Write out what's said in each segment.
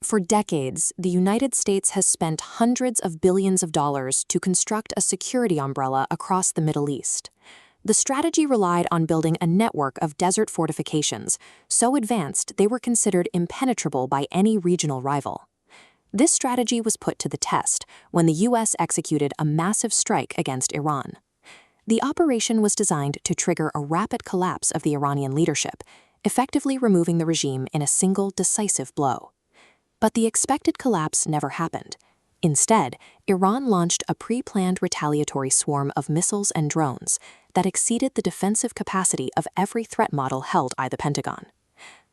For decades, the United States has spent hundreds of billions of dollars to construct a security umbrella across the Middle East. The strategy relied on building a network of desert fortifications, so advanced they were considered impenetrable by any regional rival. This strategy was put to the test when the U.S. executed a massive strike against Iran. The operation was designed to trigger a rapid collapse of the Iranian leadership, effectively removing the regime in a single decisive blow. But the expected collapse never happened. Instead, Iran launched a pre-planned retaliatory swarm of missiles and drones that exceeded the defensive capacity of every threat model held by the Pentagon.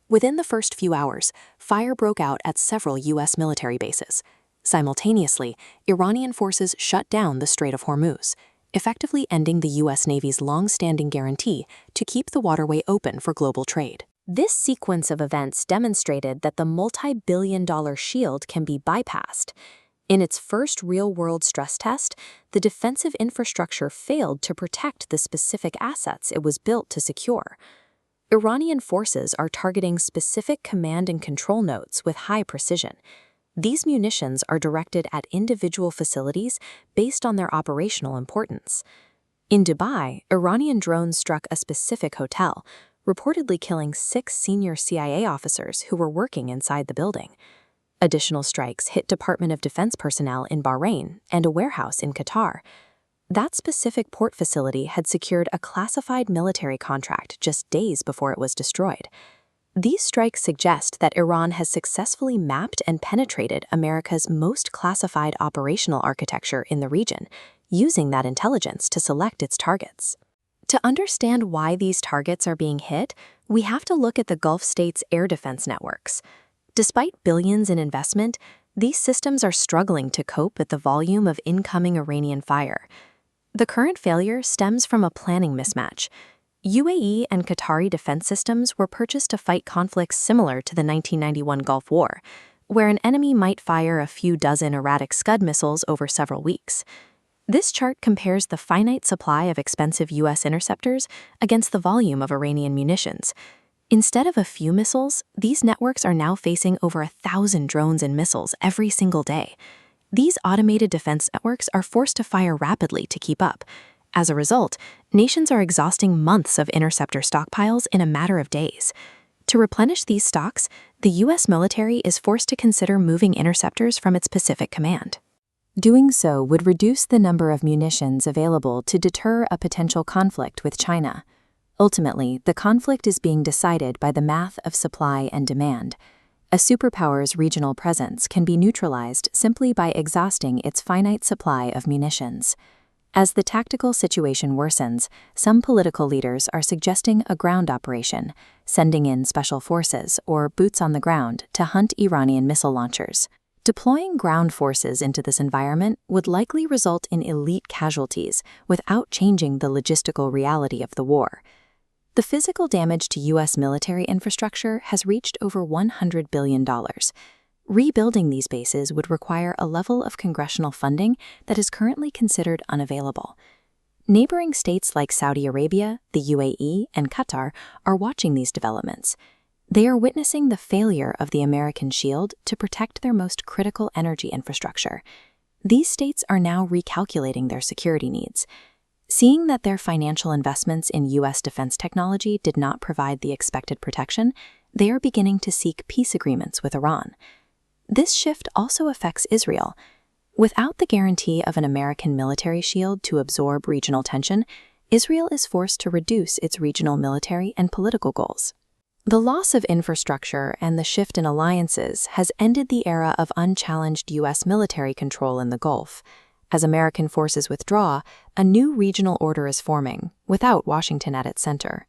Within the first few hours, fire broke out at several U.S. military bases. Simultaneously, Iranian forces shut down the Strait of Hormuz, effectively ending the U.S. Navy's long-standing guarantee to keep the waterway open for global trade. This sequence of events demonstrated that the multi-billion-dollar shield can be bypassed. In its first real-world stress test, the defensive infrastructure failed to protect the specific assets it was built to secure. Iranian forces are targeting specific command and control nodes with high precision. These munitions are directed at individual facilities based on their operational importance. In Dubai, Iranian drones struck a specific hotel, reportedly killing 6 senior CIA officers who were working inside the building. Additional strikes hit Department of Defense personnel in Bahrain and a warehouse in Qatar. That specific port facility had secured a classified military contract just days before it was destroyed. These strikes suggest that Iran has successfully mapped and penetrated America's most classified operational architecture in the region, using that intelligence to select its targets. To understand why these targets are being hit, we have to look at the Gulf states' air defense networks. Despite billions in investment, these systems are struggling to cope with the volume of incoming Iranian fire. The current failure stems from a planning mismatch. UAE and Qatari defense systems were purchased to fight conflicts similar to the 1991 Gulf War, where an enemy might fire a few dozen erratic Scud missiles over several weeks. This chart compares the finite supply of expensive U.S. interceptors against the volume of Iranian munitions. Instead of a few missiles, these networks are now facing over 1,000 drones and missiles every single day. These automated defense networks are forced to fire rapidly to keep up. As a result, nations are exhausting months of interceptor stockpiles in a matter of days. To replenish these stocks, the U.S. military is forced to consider moving interceptors from its Pacific Command. Doing so would reduce the number of munitions available to deter a potential conflict with China. Ultimately, the conflict is being decided by the math of supply and demand. A superpower's regional presence can be neutralized simply by exhausting its finite supply of munitions. As the tactical situation worsens, some political leaders are suggesting a ground operation, sending in special forces or boots on the ground to hunt Iranian missile launchers. Deploying ground forces into this environment would likely result in elite casualties without changing the logistical reality of the war. The physical damage to U.S. military infrastructure has reached over $100 billion. Rebuilding these bases would require a level of congressional funding that is currently considered unavailable. Neighboring states like Saudi Arabia, the UAE, and Qatar are watching these developments. They are witnessing the failure of the American shield to protect their most critical energy infrastructure. These states are now recalculating their security needs. Seeing that their financial investments in U.S. defense technology did not provide the expected protection, they are beginning to seek peace agreements with Iran. This shift also affects Israel. Without the guarantee of an American military shield to absorb regional tension, Israel is forced to reduce its regional military and political goals. The loss of infrastructure and the shift in alliances has ended the era of unchallenged U.S. military control in the Gulf. As American forces withdraw, a new regional order is forming, without Washington at its center.